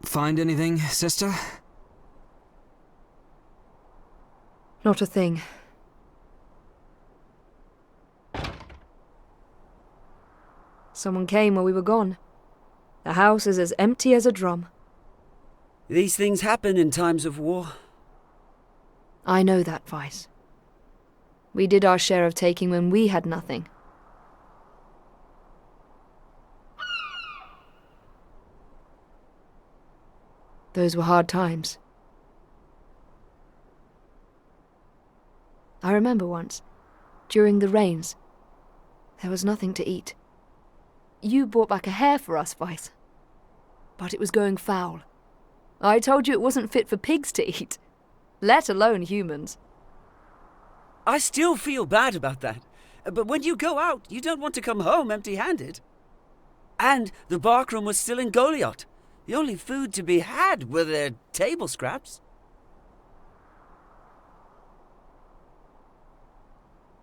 Find anything, sister? Not a thing. Someone came while we were gone. The house is as empty as a drum. These things happen in times of war. I know that, Vyce. We did our share of taking when we had nothing. Those were hard times. I remember once, during the rains, there was nothing to eat. You brought back a hare for us, Vyce. But it was going foul. I told you it wasn't fit for pigs to eat, let alone humans. I still feel bad about that. But when you go out, you don't want to come home empty-handed. And the barkroom was still in Golyat. The only food to be had were their table scraps.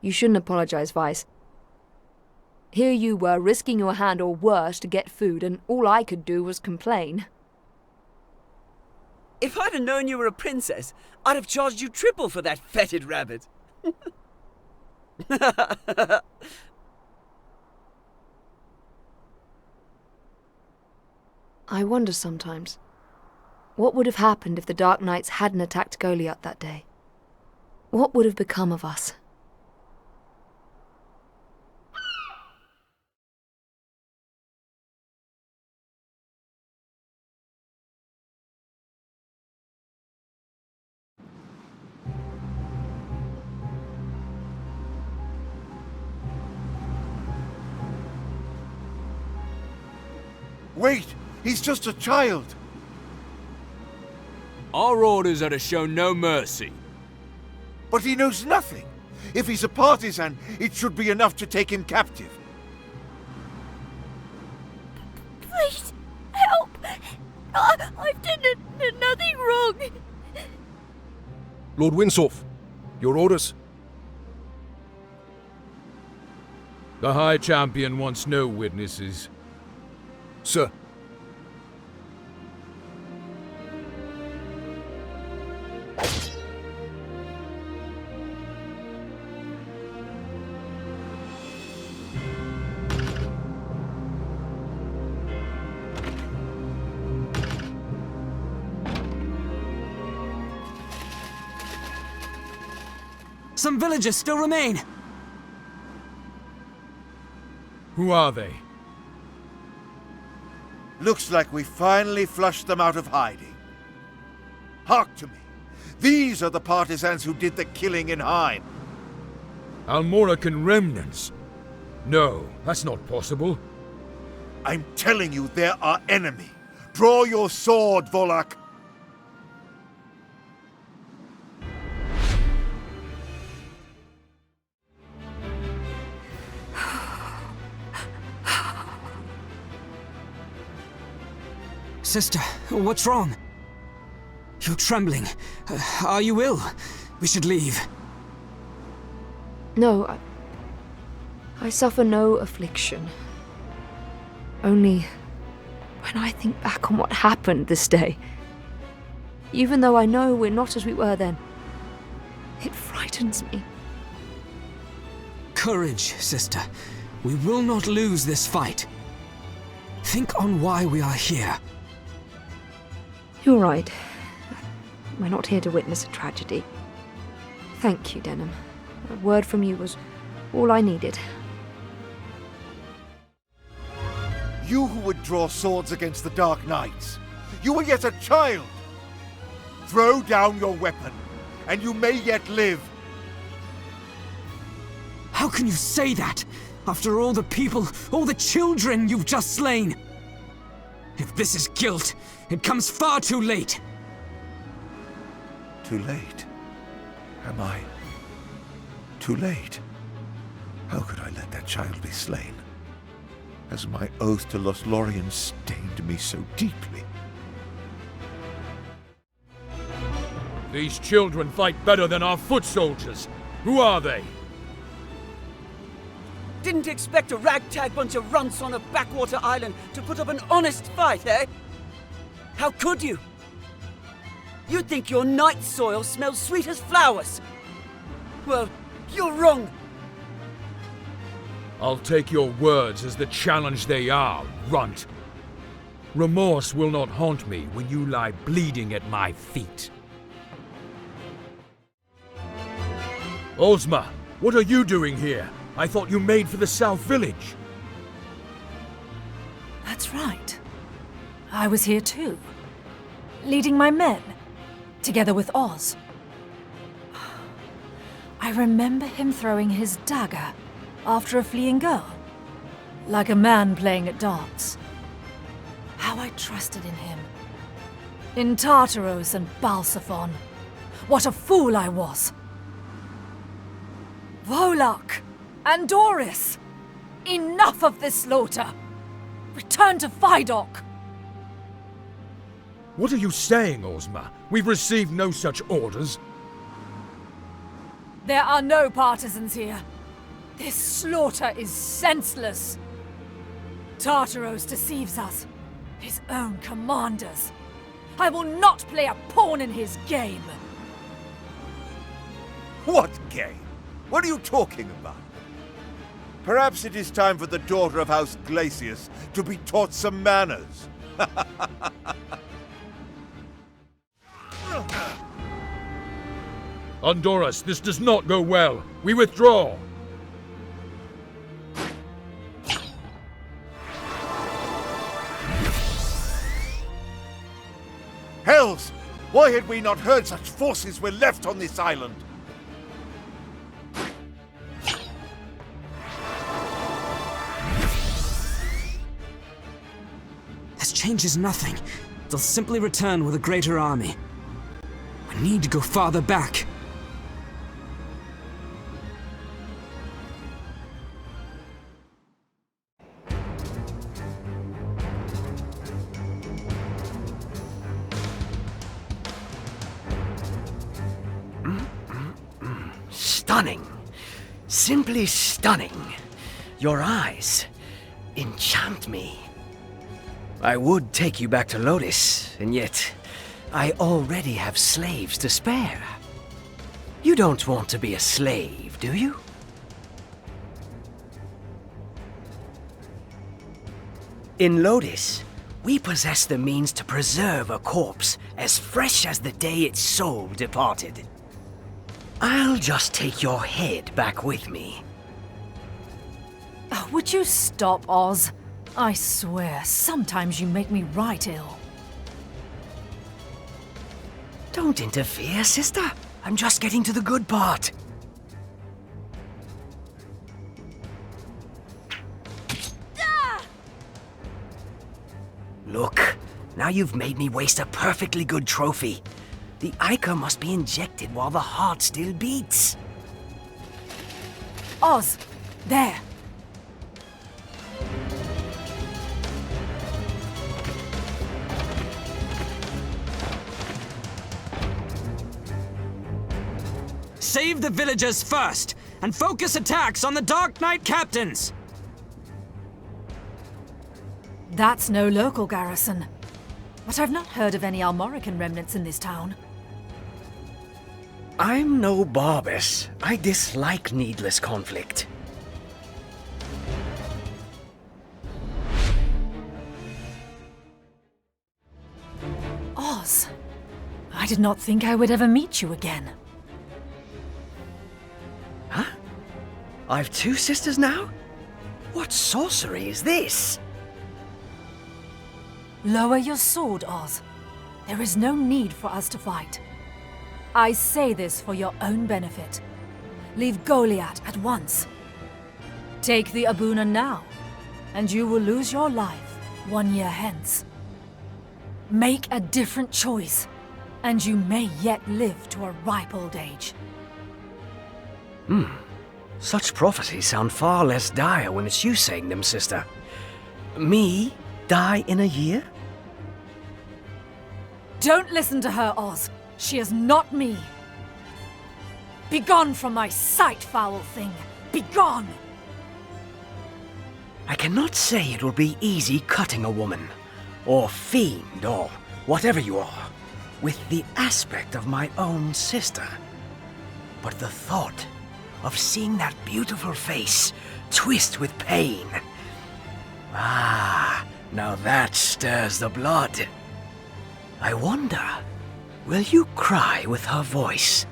You shouldn't apologize, Vyce. Here you were, risking your hand or worse to get food, and all I could do was complain. If I'd have known you were a princess, I'd have charged you triple for that fetid rabbit. I wonder sometimes, what would have happened if the Dark Knights hadn't attacked Golyat that day? What would have become of us? Wait! He's just a child! Our orders are to show no mercy. But he knows nothing! If he's a partisan, it should be enough to take him captive. Please, help! I've done nothing wrong! Lord Winsorf, your orders? The High Champion wants no witnesses. Sir. Some villagers still remain! Who are they? Looks like we finally flushed them out of hiding. Hark to me. These are the partisans who did the killing in Hine. Almorican remnants? No, that's not possible. I'm telling you, they're our enemy. Draw your sword, Volaq. Sister, what's wrong? You're trembling. Are you ill? We should leave. No, I suffer no affliction. Only when I think back on what happened this day, even though I know we're not as we were then, it frightens me. Courage, sister. We will not lose this fight. Think on why we are here. You're right. We're not here to witness a tragedy. Thank you, Denam. A word from you was all I needed. You who would draw swords against the Dark Knights. You were yet a child. Throw down your weapon, and you may yet live. How can you say that? After all the people, all the children you've just slain? If this is guilt, it comes far too late. Too late? Am I? Too late? How could I let that child be slain? Has my oath to Lothlorien stained me so deeply? These children fight better than our foot soldiers. Who are they? Didn't expect a ragtag bunch of runts on a backwater island to put up an honest fight, eh? How could you? You think your night soil smells sweet as flowers. Well, you're wrong. I'll take your words as the challenge they are, runt. Remorse will not haunt me when you lie bleeding at my feet. Ozma, what are you doing here? I thought you made for the South Village. That's right. I was here too. Leading my men, together with Oz. I remember him throwing his dagger after a fleeing girl, like a man playing at darts. How I trusted in him. In Tartaros and Balxephon. What a fool I was! Volaq! Andoras! Enough of this slaughter! Return to Vidocq! What are you saying, Ozma? We've received no such orders. There are no partisans here. This slaughter is senseless. Tartaros deceives us. His own commanders. I will not play a pawn in his game. What game? What are you talking about? Perhaps it is time for the daughter of House Glacius to be taught some manners. Andoras, this does not go well. We withdraw. Hells! Why had we not heard such forces were left on this island? This changes nothing. They'll simply return with a greater army. We need to go farther back. Stunning. Simply stunning. Your eyes enchant me. I would take you back to Lotus, and yet I already have slaves to spare. You don't want to be a slave, do you? In Lotus, we possess the means to preserve a corpse as fresh as the day its soul departed. I'll just take your head back with me. Oh, would you stop, Oz? I swear, sometimes you make me right ill. Don't interfere, sister. I'm just getting to the good part. Look, now you've made me waste a perfectly good trophy. The ichor must be injected while the heart still beats. Oz, there. Save the villagers first, and focus attacks on the Dark Knight captains! That's no local garrison. But I've not heard of any Almorican remnants in this town. I'm no Barbas. I dislike needless conflict. Oz, I did not think I would ever meet you again. Huh? I've two sisters now? What sorcery is this? Lower your sword, Oz. There is no need for us to fight. I say this for your own benefit. Leave Golyat at once. Take the Abuna now, and you will lose your life 1 year hence. Make a different choice, and you may yet live to a ripe old age. Such prophecies sound far less dire when it's you saying them, sister. Me die in a year? Don't listen to her, Oz. She is not me. Begone from my sight, foul thing. Begone! I cannot say it will be easy cutting a woman, or fiend, or whatever you are, with the aspect of my own sister. But the thought of seeing that beautiful face twist with pain. Ah, now that stirs the blood. I wonder, will you cry with her voice?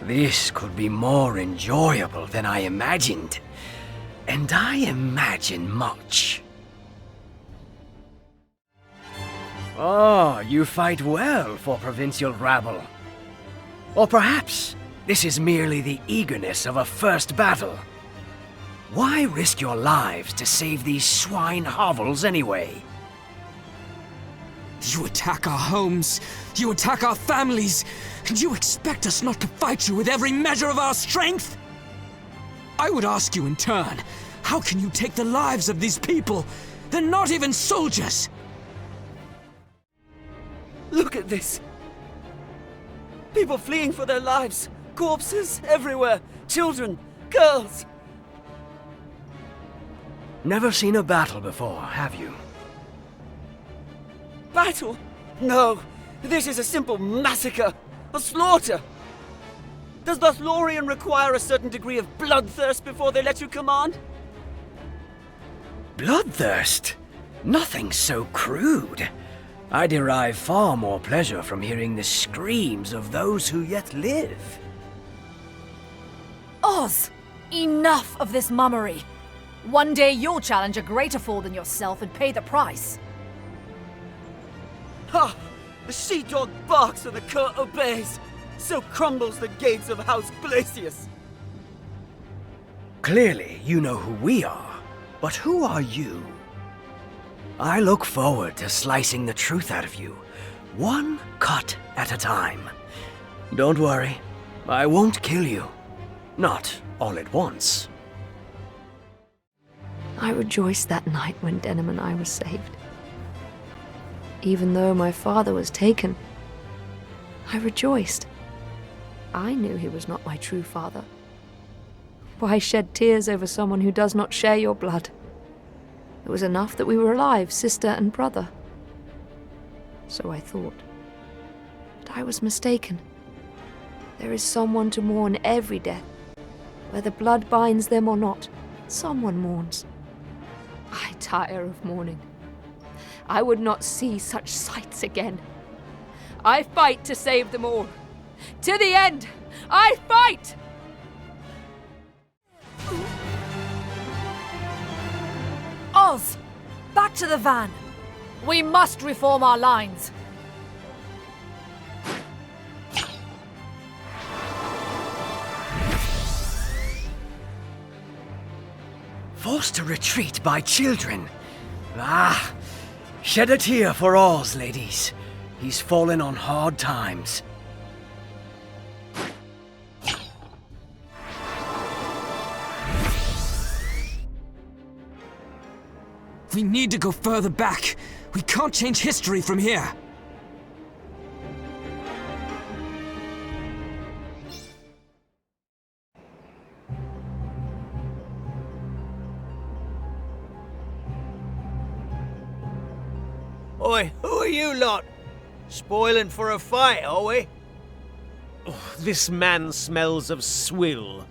This could be more enjoyable than I imagined. And I imagine much. Oh, you fight well for provincial rabble. Or perhaps this is merely the eagerness of a first battle. Why risk your lives to save these swine hovels anyway? You attack our homes, you attack our families, and you expect us not to fight you with every measure of our strength? I would ask you in turn, how can you take the lives of these people? They're not even soldiers! Look at this! People fleeing for their lives, corpses everywhere, children, girls. Never seen a battle before, have you? Battle? No, this is a simple massacre, a slaughter. Does Lothlorien require a certain degree of bloodthirst before they let you command? Bloodthirst? Nothing so crude. I derive far more pleasure from hearing the screams of those who yet live. Oz! Enough of this mummery. One day you'll challenge a greater fool than yourself and pay the price. Ha! The sheepdog barks and the cur obeys. So crumbles the gates of House Glacius. Clearly, you know who we are, but who are you? I look forward to slicing the truth out of you, one cut at a time. Don't worry, I won't kill you. Not all at once. I rejoiced that night when Denam and I were saved. Even though my father was taken, I rejoiced. I knew he was not my true father. Why shed tears over someone who does not share your blood? It was enough that we were alive, sister and brother. So I thought. But I was mistaken. There is someone to mourn every death. Whether blood binds them or not, someone mourns. I tire of mourning. I would not see such sights again. I fight to save them all. To the end, I fight! Oz! Back to the van! We must reform our lines! Forced to retreat by children. Ah! Shed a tear for Oz, ladies. He's fallen on hard times. We need to go further back. We can't change history from here. Oi, who are you lot? Spoiling for a fight, are we? Oh, this man smells of swill.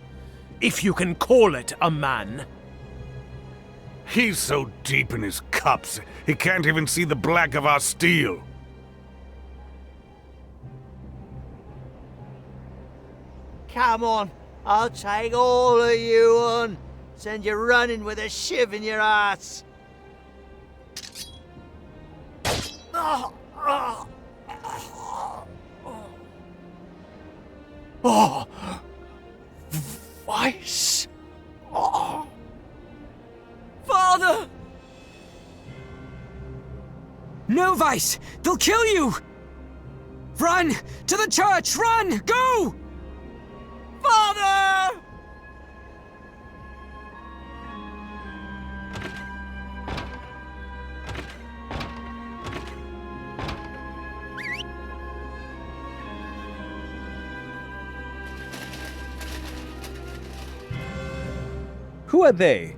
If you can call it a man. He's so deep in his cups, he can't even see the black of our steel. Come on, I'll take all of you on. Send you running with a shiv in your ass. Oh! Vyce! Oh! Father! No, Vyce! They'll kill you! Run! To the church! Run! Go! Father! Who are they?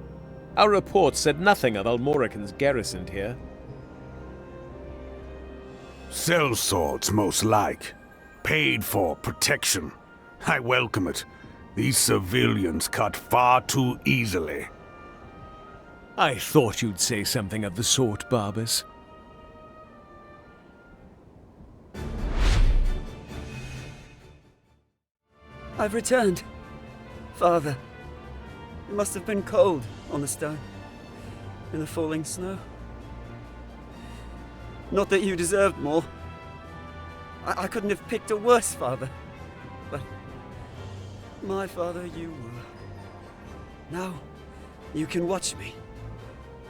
Our report said nothing of Almoricans garrisoned here. Sell swords, most like. Paid for protection. I welcome it. These civilians cut far too easily. I thought you'd say something of the sort, Barbas. I've returned. Father, it must have been cold on the stone, in the falling snow. Not that you deserved more. I couldn't have picked a worse father. But my father you were. Now you can watch me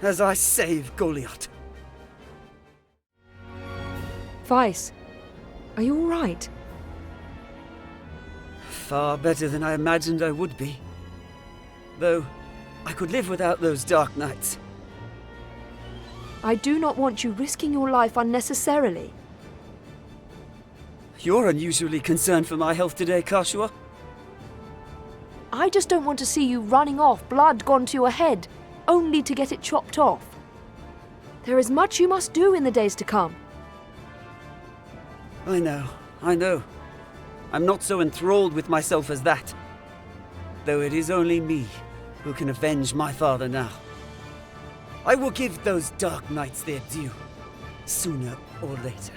as I save Golyat. Vyce, are you all right? Far better than I imagined I would be. Though I could live without those dark nights. I do not want you risking your life unnecessarily. You're unusually concerned for my health today, Catiua. I just don't want to see you running off, blood gone to your head, only to get it chopped off. There is much you must do in the days to come. I know. I'm not so enthralled with myself as that. Though it is only me who can avenge my father now. I will give those dark nights their due, sooner or later.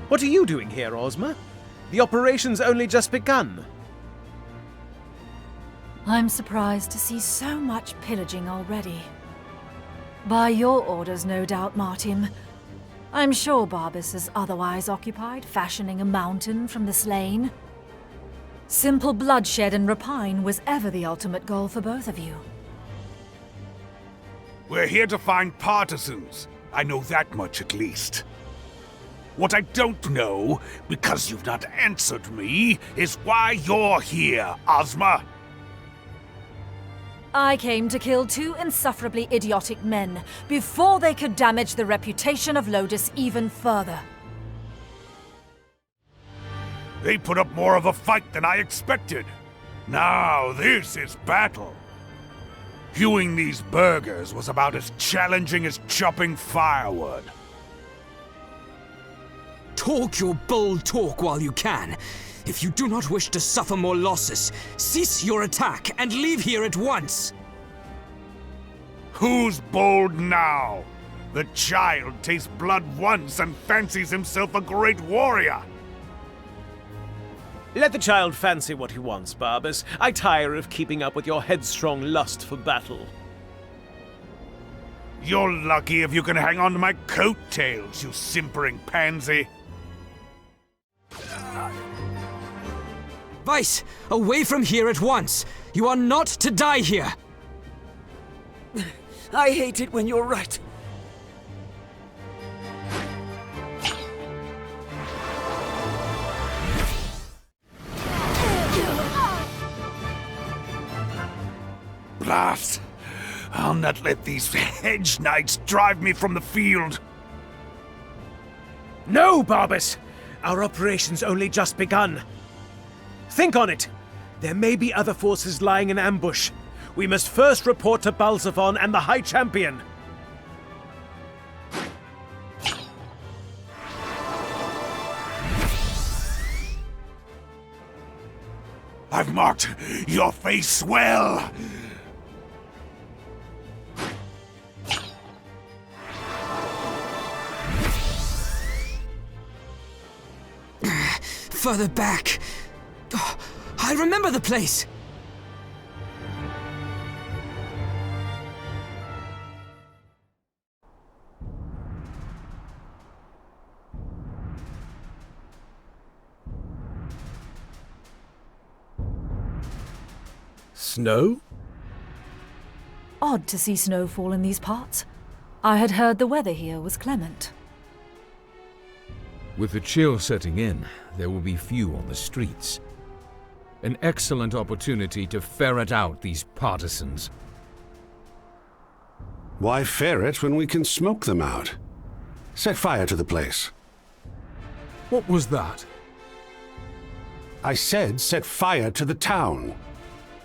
What are you doing here, Ozma? The operation's only just begun. I'm surprised to see so much pillaging already. By your orders, no doubt, Martym. I'm sure Barbas is otherwise occupied, fashioning a mountain from the slain. Simple bloodshed and rapine was ever the ultimate goal for both of you. We're here to find partisans. I know that much at least. What I don't know, because you've not answered me, is why you're here, Ozma. I came to kill two insufferably idiotic men before they could damage the reputation of Lodis even further. They put up more of a fight than I expected. Now this is battle. Hewing these burgers was about as challenging as chopping firewood. Talk your bold talk while you can. If you do not wish to suffer more losses, cease your attack and leave here at once. Who's bold now? The child tastes blood once and fancies himself a great warrior. Let the child fancy what he wants, Barbas. I tire of keeping up with your headstrong lust for battle. You're lucky if you can hang on to my coattails, you simpering pansy. Vyce, away from here at once! You are not to die here! I hate it when you're right. Blast! I'll not let these hedge knights drive me from the field. No, Barbas! Our operation's only just begun. Think on it. There may be other forces lying in ambush. We must first report to Balxephon and the High Champion. I've marked your face well. Further back. Oh, I remember the place! Snow? Odd to see snowfall in these parts. I had heard the weather here was clement. With the chill setting in, there will be few on the streets. An excellent opportunity to ferret out these partisans. Why ferret when we can smoke them out? Set fire to the place. What was that? I said set fire to the town.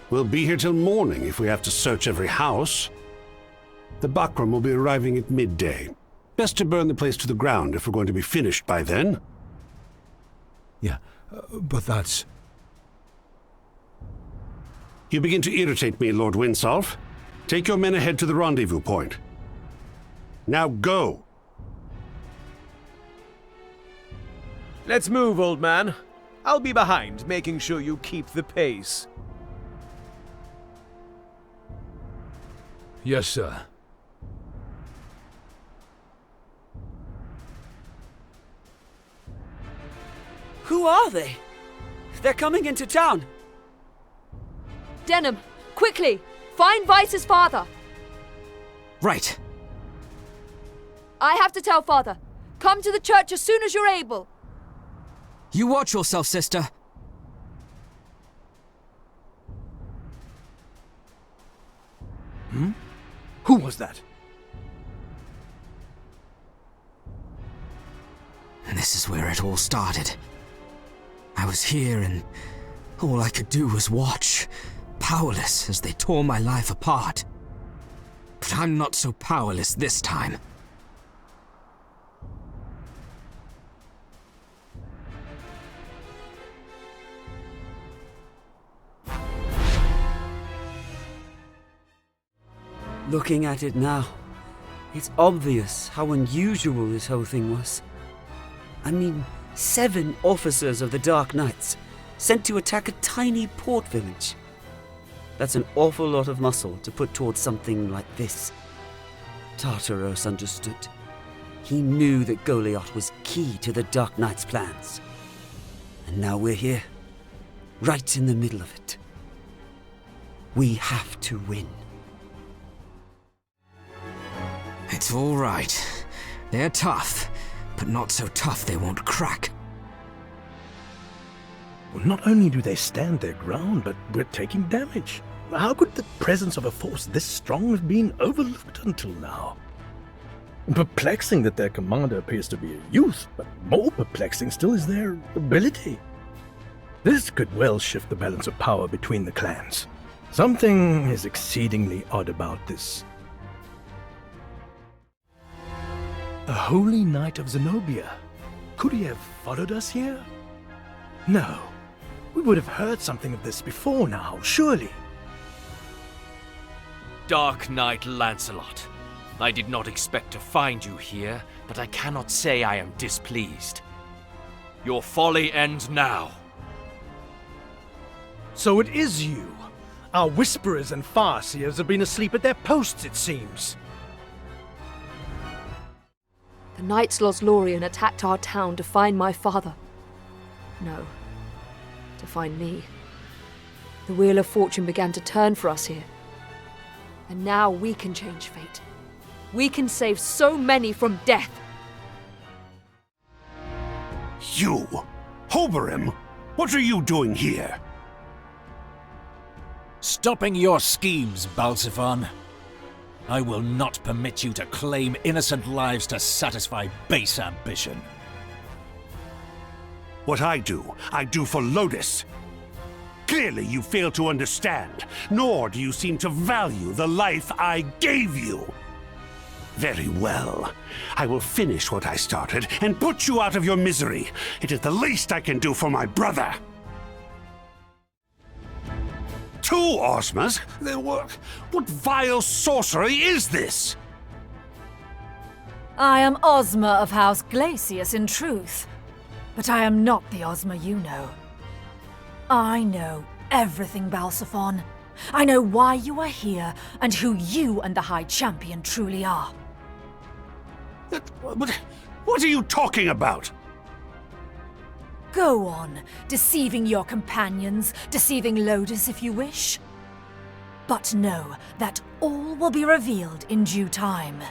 We'll be here till morning if we have to search every house. The Bakram will be arriving at midday. Best to burn the place to the ground if we're going to be finished by then. Yeah, but that's... You begin to irritate me, Lord Windsalf. Take your men ahead to the rendezvous point. Now go! Let's move, old man. I'll be behind, making sure you keep the pace. Yes, sir. Who are they? They're coming into town. Denam, quickly! Find Vyce's father! Right. I have to tell father. Come to the church as soon as you're able. You watch yourself, sister. Who was that? This is where it all started. I was here and all I could do was watch, powerless as they tore my life apart. But I'm not so powerless this time. Looking at it now, it's obvious how unusual this whole thing was. I mean, 7 officers of the Dark Knights sent to attack a tiny port village. That's an awful lot of muscle to put towards something like this. Tartaros understood. He knew that Golyat was key to the Dark Knight's plans. And now we're here, right in the middle of it. We have to win. It's all right. They're tough, but not so tough they won't crack. Well, not only do they stand their ground, but we're taking damage. How could the presence of a force this strong have been overlooked until now? Perplexing that their commander appears to be a youth, but more perplexing still is their ability. This could well shift the balance of power between the clans. Something is exceedingly odd about this. A holy knight of Zenobia. Could he have followed us here? No. We would have heard something of this before now, surely. Dark Knight Lanselot. I did not expect to find you here, but I cannot say I am displeased. Your folly ends now. So it is you. Our whisperers and farseers have been asleep at their posts, it seems. The Knights Lothlorien attacked our town to find my father. No, to find me. The wheel of fortune began to turn for us here. And now we can change fate. We can save so many from death. You! Hobyrim! What are you doing here? Stopping your schemes, Balxephon. I will not permit you to claim innocent lives to satisfy base ambition. What I do for Lodis. Clearly you fail to understand, nor do you seem to value the life I gave you. Very well. I will finish what I started and put you out of your misery. It is the least I can do for my brother. 2 Ozmas? What vile sorcery is this? I am Ozma of House Glacius in truth, but I am not the Ozma you know. I know everything, Balxephon. I know why you are here and who you and the High Champion truly are. What are you talking about? Go on, deceiving your companions, deceiving Lodis if you wish. But know that all will be revealed in due time.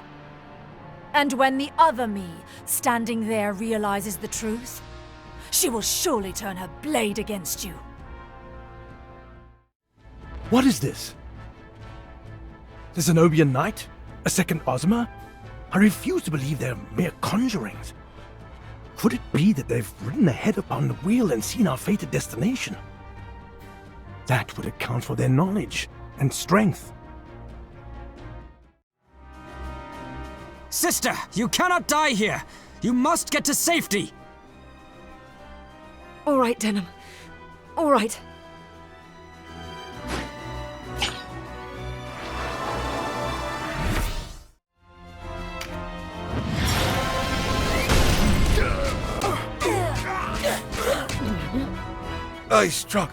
And when the other me, standing there, realizes the truth, she will surely turn her blade against you. What is this? The Xenobian Knight? A second Ozma? I refuse to believe they're mere conjurings. Could it be that they've ridden ahead upon the wheel and seen our fated destination? That would account for their knowledge and strength. Sister, you cannot die here! You must get to safety! All right, Denam. All right. I struck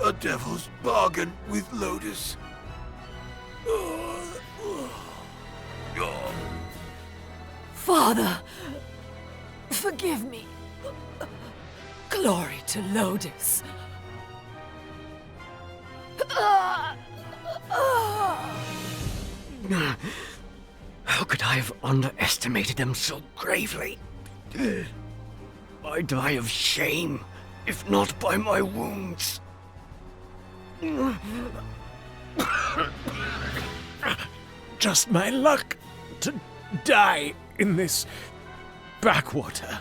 a devil's bargain with Lotus. Father, forgive me. Glory to Lotus. How could I have underestimated them so gravely? I die of shame, if not by my wounds. Just my luck to die in this backwater.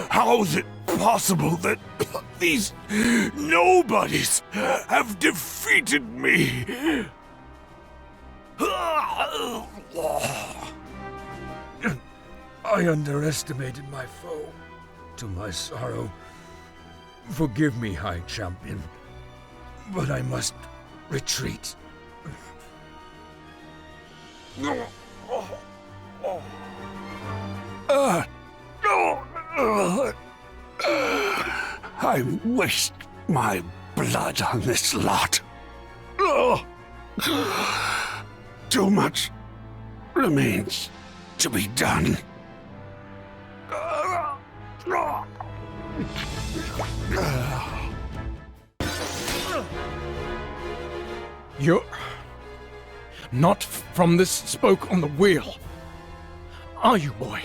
How is it possible that these nobodies have defeated me? I underestimated my foe, to my sorrow. Forgive me, High Champion, but I must retreat. I waste my blood on this lot. Too much remains to be done. You're not from this spoke on the wheel, are you, boy?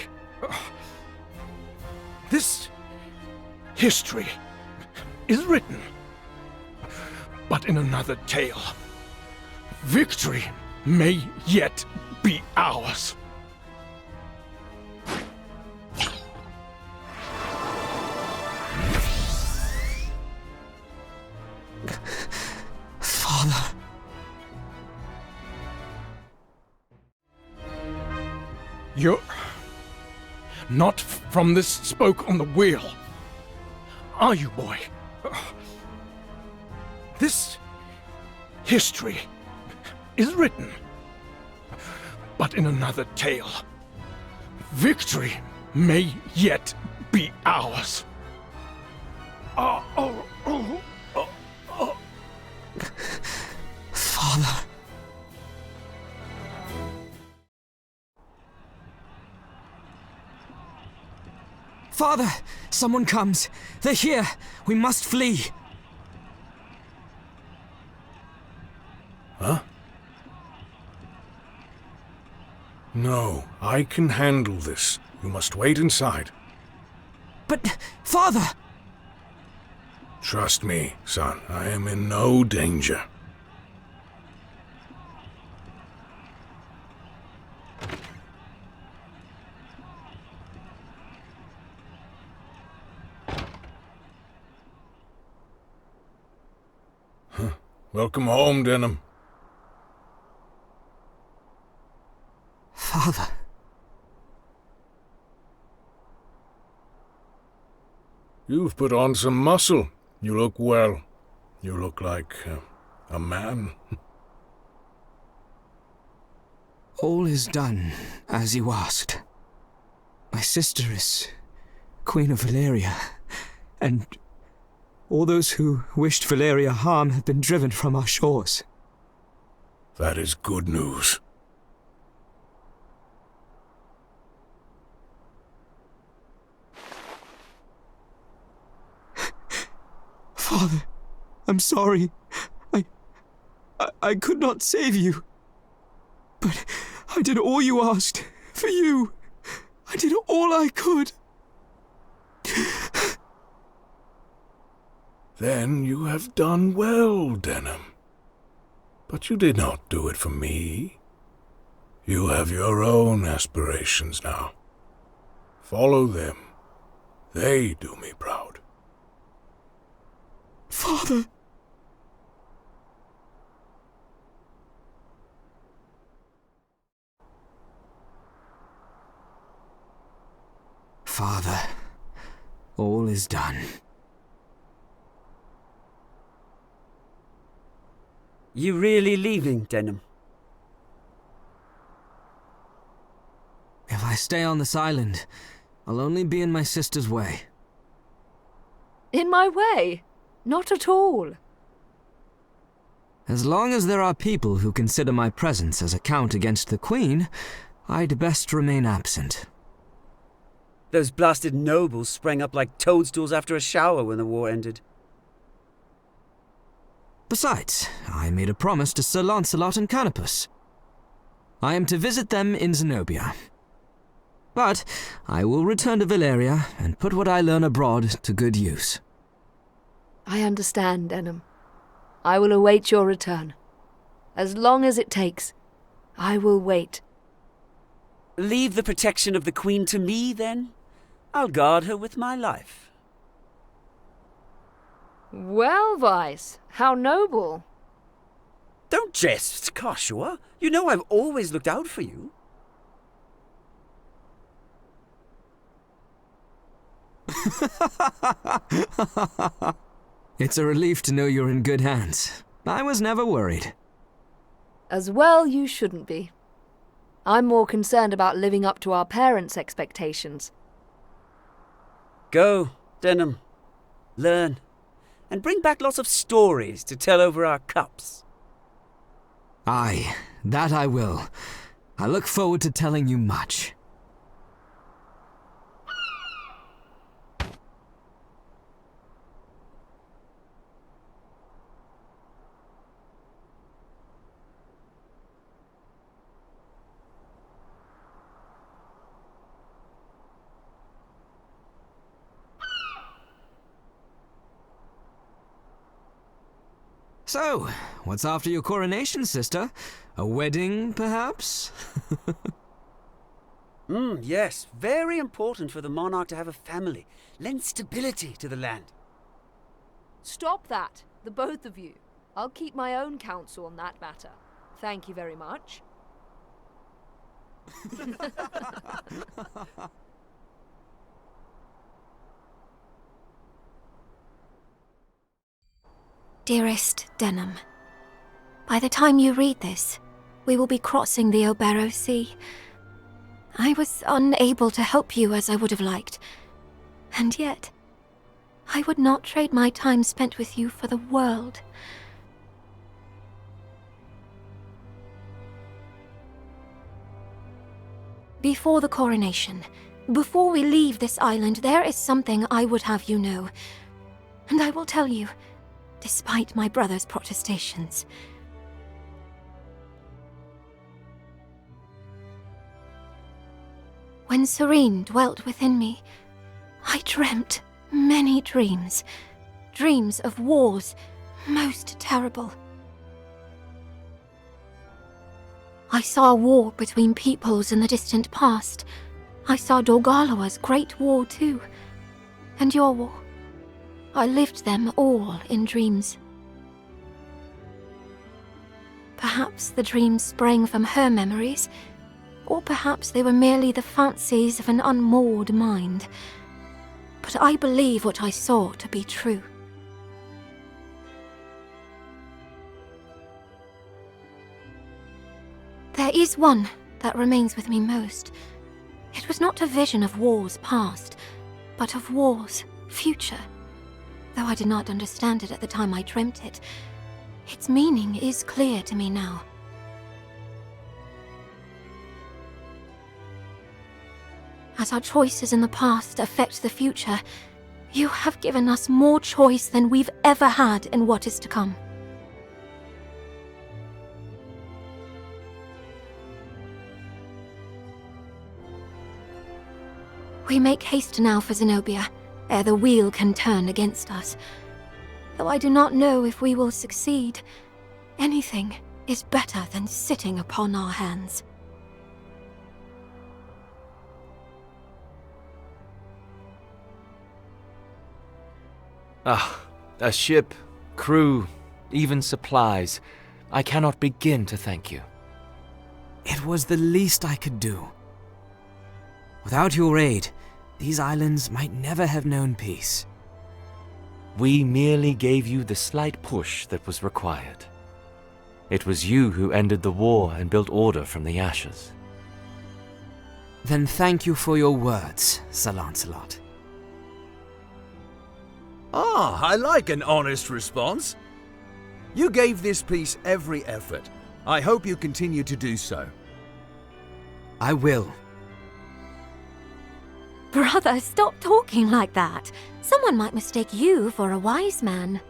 This history is written, but in another tale. Victory may yet be ours. Father. You're not from this spoke on the wheel, are you, boy? This history is written, but in another tale. Victory may yet be ours. Father. Father! Someone comes! They're here! We must flee! Huh? No, I can handle this. You must wait inside. But, Father! Trust me, son. I am in no danger. Welcome home, Denam. Father. You've put on some muscle. You look well. You look like a man. All is done as you asked. My sister is Queen of Valeria, and all those who wished Valeria harm have been driven from our shores. That is good news. Father, I'm sorry. I could not save you. But I did all you asked. For you. I did all I could. Then you have done well, Denam. But you did not do it for me. You have your own aspirations now. Follow them. They do me proud. Father! is done. You really leaving, Denam? If I stay on this island, I'll only be in my sister's way. In my way? Not at all. As long as there are people who consider my presence as a count against the Queen, I'd best remain absent. Those blasted nobles sprang up like toadstools after a shower when the war ended. Besides, I made a promise to Sir Lanselot and Canopus. I am to visit them in Zenobia. But I will return to Valeria and put what I learn abroad to good use. I understand, Denam. I will await your return. As long as it takes, I will wait. Leave the protection of the Queen to me, then. I'll guard her with my life. Well, Vyce, how noble. Don't jest, Catiua. You know I've always looked out for you. It's a relief to know you're in good hands. I was never worried. As well you shouldn't be. I'm more concerned about living up to our parents' expectations. Go, Denam. Learn. And bring back lots of stories to tell over our cups. Aye, that I will. I look forward to telling you much. So, what's after your coronation, sister? A wedding, perhaps? Yes. Very important for the monarch to have a family. Lends stability to the land. Stop that, the both of you. I'll keep my own counsel on that matter. Thank you very much. Dearest Denam, by the time you read this, we will be crossing the Oberro Sea. I was unable to help you as I would have liked, and yet, I would not trade my time spent with you for the world. Before the coronation, before we leave this island, there is something I would have you know, and I will tell you, despite my brother's protestations. When Serene dwelt within me, I dreamt many dreams. Dreams of wars, most terrible. I saw a war between peoples in the distant past. I saw Dorgalawa's Great War too, and your war. I lived them all in dreams. Perhaps the dreams sprang from her memories, or perhaps they were merely the fancies of an unmoored mind. But I believe what I saw to be true. There is one that remains with me most. It was not a vision of wars past, but of wars future. Though I did not understand it at the time I dreamt it, its meaning is clear to me now. As our choices in the past affect the future, you have given us more choice than we've ever had in what is to come. We make haste now for Zenobia, ere the wheel can turn against us. Though I do not know if we will succeed, anything is better than sitting upon our hands. A ship, crew, even supplies. I cannot begin to thank you. It was the least I could do. Without your aid, these islands might never have known peace. We merely gave you the slight push that was required. It was you who ended the war and built order from the ashes. Then thank you for your words, Sir Lanselot. Ah, I like an honest response. You gave this piece every effort. I hope you continue to do so. I will. Brother, stop talking like that. Someone might mistake you for a wise man.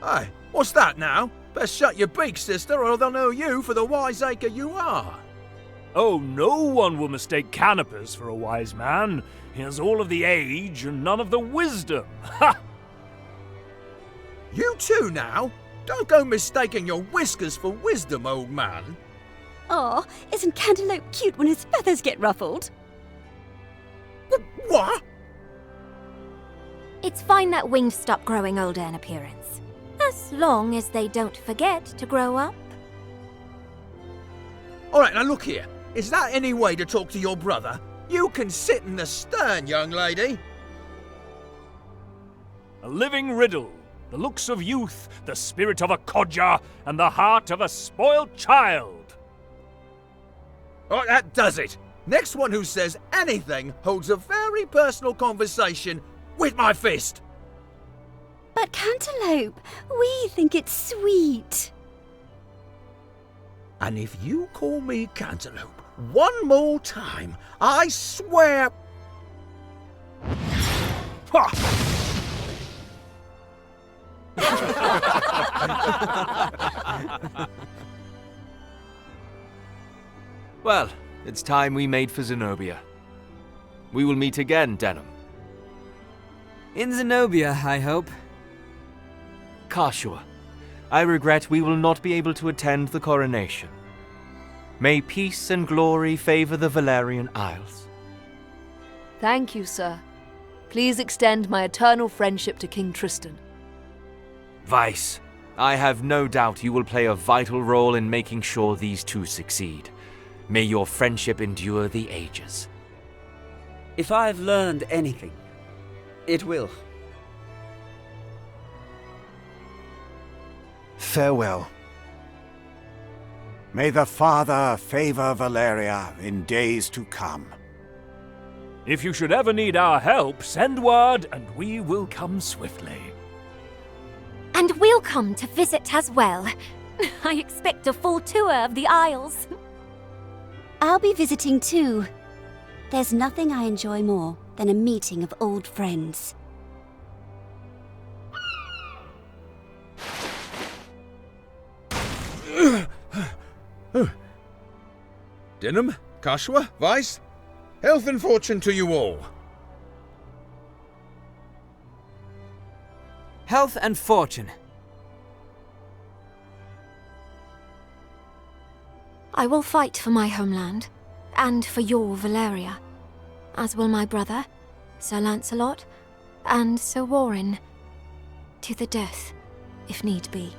Hey, what's that now? Best shut your beak, sister, or they'll know you for the wiseacre you are. Oh, no one will mistake Canopus for a wise man. He has all of the age and none of the wisdom. Ha! You too now? Don't go mistaking your whiskers for wisdom, old man. Aw, isn't Cantaloupe cute when his feathers get ruffled? What? It's fine that wings stop growing older in appearance, as long as they don't forget to grow up. Alright, now look here. Is that any way to talk to your brother? You can sit in the stern, young lady. A living riddle. The looks of youth, the spirit of a codger, and the heart of a spoiled child. Alright, that does it. Next one who says anything holds a very personal conversation with my fist. But Cantaloupe, we think it's sweet. And if you call me Cantaloupe one more time, I swear... Well, it's time we made for Zenobia. We will meet again, Denam. In Zenobia, I hope. Catiua, I regret we will not be able to attend the coronation. May peace and glory favor the Valerian Isles. Thank you, sir. Please extend my eternal friendship to King Tristan. Vyce, I have no doubt you will play a vital role in making sure these two succeed. May your friendship endure the ages. If I've learned anything, it will. Farewell. May the Father favor Valeria in days to come. If you should ever need our help, send word and we will come swiftly. And we'll come to visit as well. I expect a full tour of the Isles. I'll be visiting too. There's nothing I enjoy more than a meeting of old friends. Denam, Catiua, Vyce, health and fortune to you all. Health and fortune. I will fight for my homeland, and for your Valeria, as will my brother, Sir Lanselot, and Sir Warren, to the death, if need be.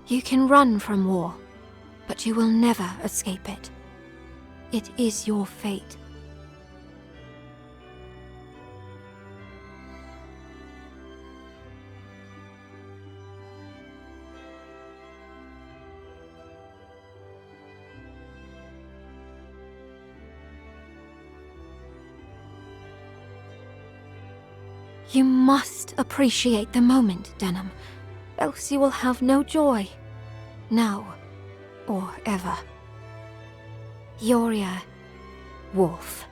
You can run from war, but you will never escape it. It is your fate. You must appreciate the moment, Denam, else you will have no joy, now or ever. You're a wolf.